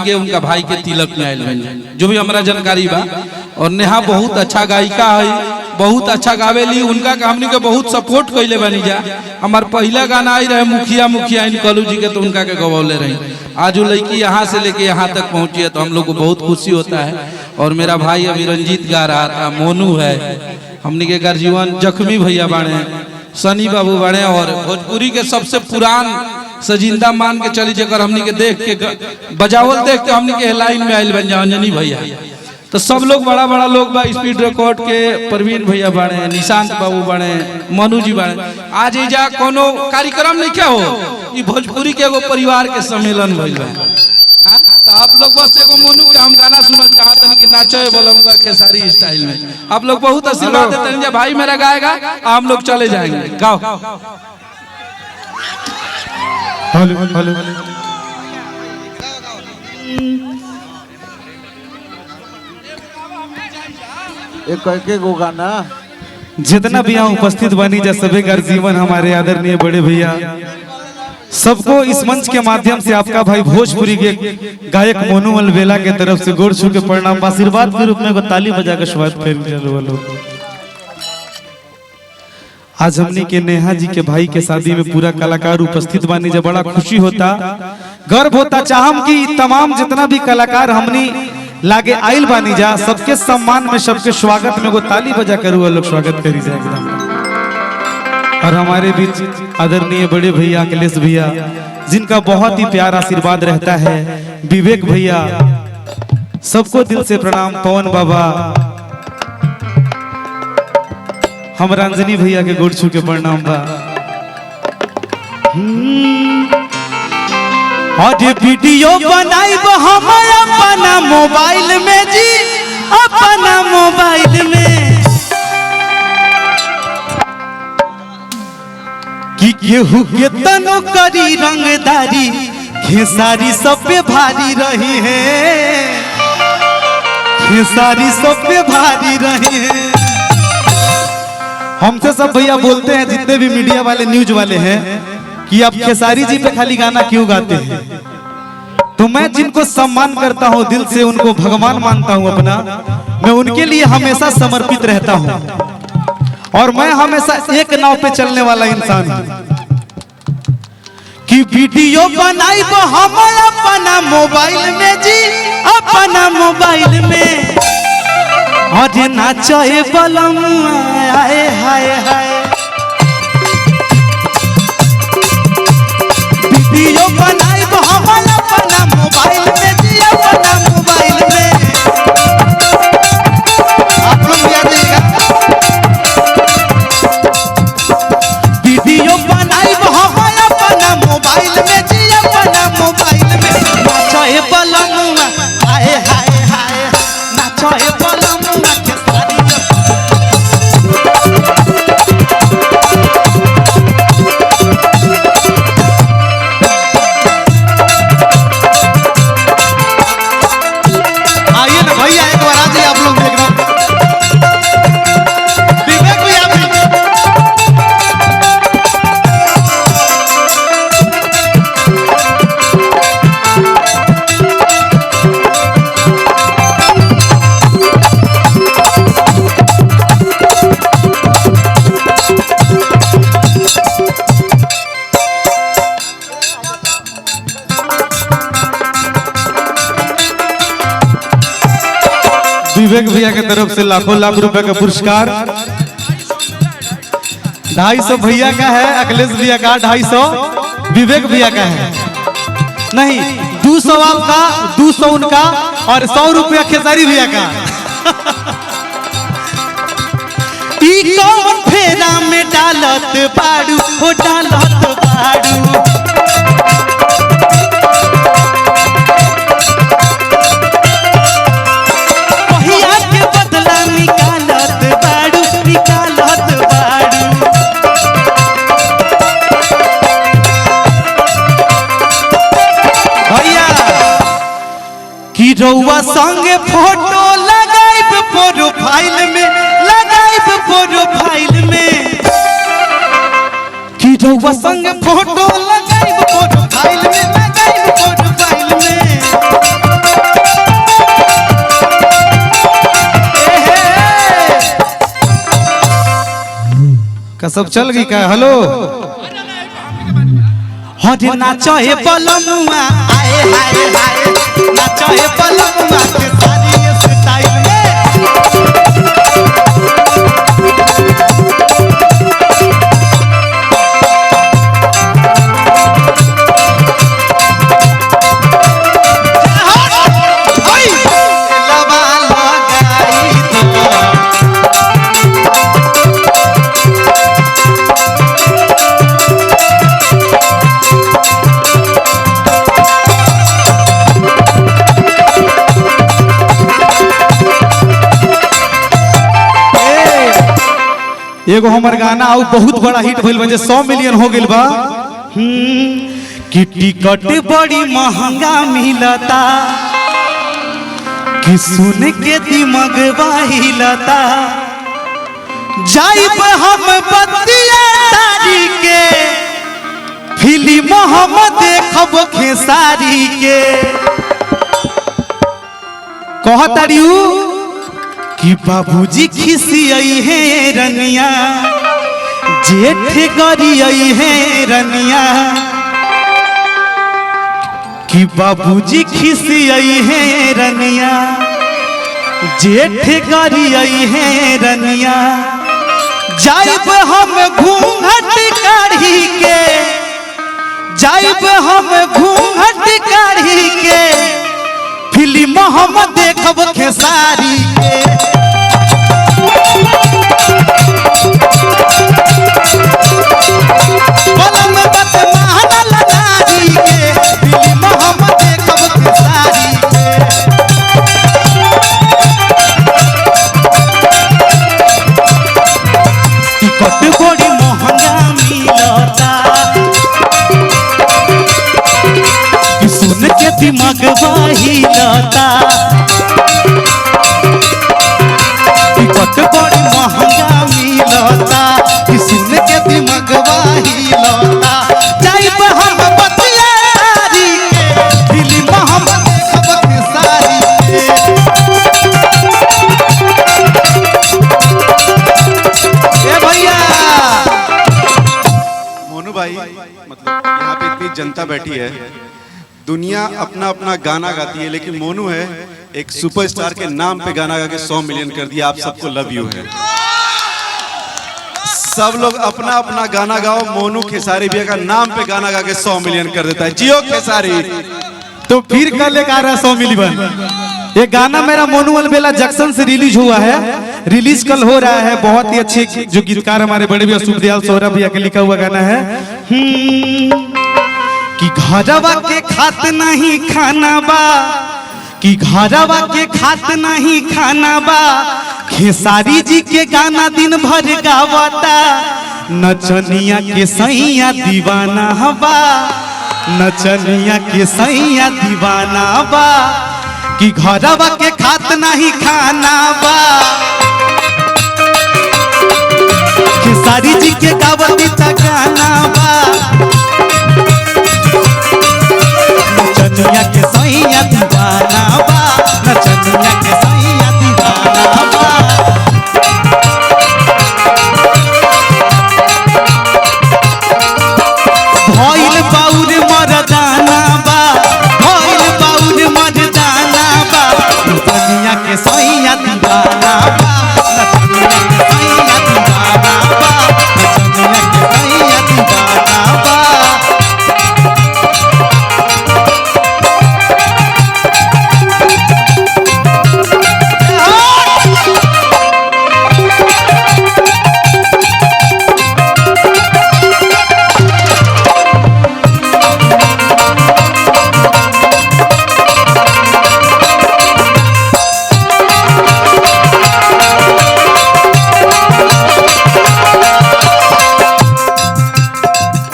के उनका भाई के तिलक में आयल बन जो भी हमारा जानकारी बा। और नेहा बहुत अच्छा गायिका है, बहुत अच्छा गावेली, उनका हमनी के बहुत सपोर्ट कैले बनी जा। हमार पहला गाना आई रहे मुखिया मुखिया इन कलू जी के, तो उनका के गवौले रही। आज वो लड़की यहाँ से लेके यहाँ तक पहुंची है तो हम लोग को बहुत खुशी होता है। और मेरा भाई अभी रंजीत गा रहा था, मोनू है, हमनी के गर्जीवन जख्मी भैया बाणे, सनी बाबू बाणे, और भोजपुरी के सबसे पुरान सजिंदा मान के चली जगह हमनी के देख के बजावल देख के हमनी के लाइन में आयल बन जा अंजनी भैया। तो सब लोग बड़ा बड़ा लोग बा, स्पीड रिकॉर्ड के प्रवीण भैया बाणे, निशांत बाबू बाणे, मनु जी बाणे। आज एजा कोनो कार्यक्रम नहीं क्या हो, ये भोजपुरी के एगो परिवार के सम्मेलन भइल बा। तो आप लोग बस एगो मोनू के हम गाना सुनना चाहते हैं कि नाचे बोलूंगा खेसारी स्टाइल में। आप लोग बहुत आशीर्वाद देते हैं, भाई मेरा गाएगा हम लोग चले जाएंगे। गाओ हेलो हेलो एक गो गाना जितना भी यहाँ उपस्थित बनी जा सभी का जीवन हमारे आदरणीय बड़े भैया सबको इस मंच के माध्यम से आपका भाई भोजपुरी के गायक मोनू अलवेला के तरफ से गोड़ छू के प्रणाम आशीर्वाद के रूप में को ताली बजा के स्वागत कर। आज हमने के नेहा जी के भाई के शादी में पूरा कलाकार उपस्थित बानी, जब बड़ा खुशी होता, गर्व होता। चाहम कि तमाम जितना भी कलाकार हमने लागे आइल बानी जा, सबके सम्मान में सबके स्वागत में को ताली बजा कर वो लोग स्वागत करी जाएगा। और हमारे बीच आदरणीय बड़े भैया अखिलेश भैया, जिनका बहुत ही प्यार आशीर्वाद रहता है, विवेक भैया, सबको दिल से प्रणाम। पवन बाबा, हम रंजनी भैया के गोड़ छू के प्रणाम बा। और वीडियो बनाइब हम अपना मोबाइल में जी, अपना मोबाइल में, कि केहू के तनो करी रंगदारी, खेसारी सब पे भारी रही है, खेसारी सब पे भारी रही है। हमसे सब भैया बोलते हैं, जितने भी मीडिया वाले न्यूज वाले हैं, कि आप खेसारी जी पे खाली गाना क्यों गाते हैं। तो मैं जिनको सम्मान करता हूं दिल से, उनको भगवान मानता हूं अपना, मैं उनके लिए हमेशा समर्पित रहता हूं। और मैं हमेशा एक नाव पे चलने वाला इंसान हूं। कि वीडियो बनाइब हम अपना मोबाइल में जी, अपना मोबाइल में, और नाचे बलम आए हाय हाय, वीडियो बनाइब हम अपना मोबाइल में जी, अपना मोबाइल में। आप लोग याद रखिएगा, वीडियो बनाइब हम अपना मोबाइल में जी, अपना मोबाइल में, नाचे बलम आए हाय हाय, नाचे बलम विवेक भैया के तरफ से लाखों लाख रुपए का पुरस्कार 250 भैया का है, अखिलेश भैया का 250, विवेक भैया का है, नहीं 200 आपका, 200 उनका, और 100 रुपया खेसारी भैया का। ई कौन फेरा में डालत बाड़ू, हो डालत बाड़ू, रउआ संगे फोटो लगाइब प्रोफाइल में, लगाइब प्रोफाइल में, कि रउआ संगे फोटो लगाइब प्रोफाइल में, लगाइब प्रोफाइल में। कसब चल गई का? हेलो हरे नाचो हे बलमुआ आए हाय हाय नाचो हे बलमुआ के सारी स्टाइल में एगो हमर गाना आउ बहुत बड़ा हिट भइल बा जे 100 मिलियन हो गेल बा। कि टिकट बड़ी महंगा मिलता कि सुन के दिमाग हिलता जाइब हम बतिया तारी के फिल्म हम देखब खेसारी के कहतारियू कि बाबूजी खिसियई है रनिया जेठ गरियई है रनिया कि बाबूजी खिसियई है रनिया जेठ गरियई है रनिया जाइब हम घूंघट काढ़ी के जाइब हम घूंघट काढ़ी के फिल्म हम देखब खेसारी के बलम बत महल नारी के फिल्म हम देखब खेसारी के टिकट बड़ी महंगा मिलता कि सुन के दिमाग हिलता टिकट बड़ी महंगा मिलता कि सुन के दिमाग हिलता जाइब हम बतियारी के फिल्म हम देखब खेसारी के भैया मोनू भाई मतलब यहाँ पे इतनी जनता बैठी है, दुनिया अपना अपना गाना गाती है, लेकिन मोनू है एक सुपरस्टार के नाम पे गाना गा के 100 मिलियन कर दिया। आप सबको लव यू है। सब लोग अपना अपना गाना गाओ, मोनू खेसारी भैया का नाम पे गाना गा के 100 मिलियन कर देता है। जियो खेसारी। तो फिर कल एक आ रहा 100 मिलियन। ये गाना मेरा मोनू अलबेला जंक्शन से रिलीज हुआ है, रिलीज कल हो रहा है। बहुत ही अच्छे जो गीतकार हमारे बड़े भैया सुखदयाल सोहरा भैया के लिखा हुआ गाना है कि घरवा के खात नहीं खाना बा कि घरवा के खात नहीं खाना बा खेसारी जी के गाना दिन भर गावता नचनिया के सैया दीवाना बा नचनिया के सैया दीवाना बा कि घरवा के खात नहीं खाना बा खेसारी जी के गावती त गाना बा नचनिया के सैया दीवाना बा नचनिया के सैया दीवाना बा भइल बाउर मर्दाना बा भइल बाउर मर्दाना बा नचनिया के सैया दीवाना बा नचनिया के सैया दीवाना बा नचनिया के सैया दीवाना बा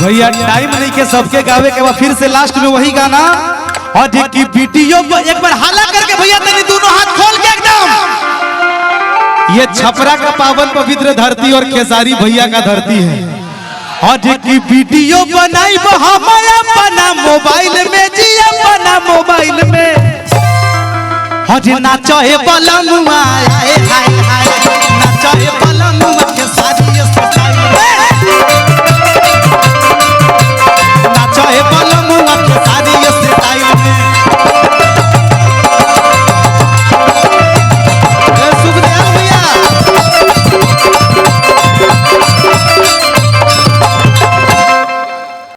भैया टाइम नहीं के सबके गावे के बाद फिर से लास्ट में वही गाना और की वीडियो एक बार हाला करके भैया तनी दोनों हाथ खोल के एकदम ये छपरा का पावन पवित्र धरती और खेसारी भैया का धरती है। और की वीडियो बनाई हम अपना मोबाइल में जी अपना मोबाइल में हज नाचो हे बलमुआ हाय हाय हाय नाचो हे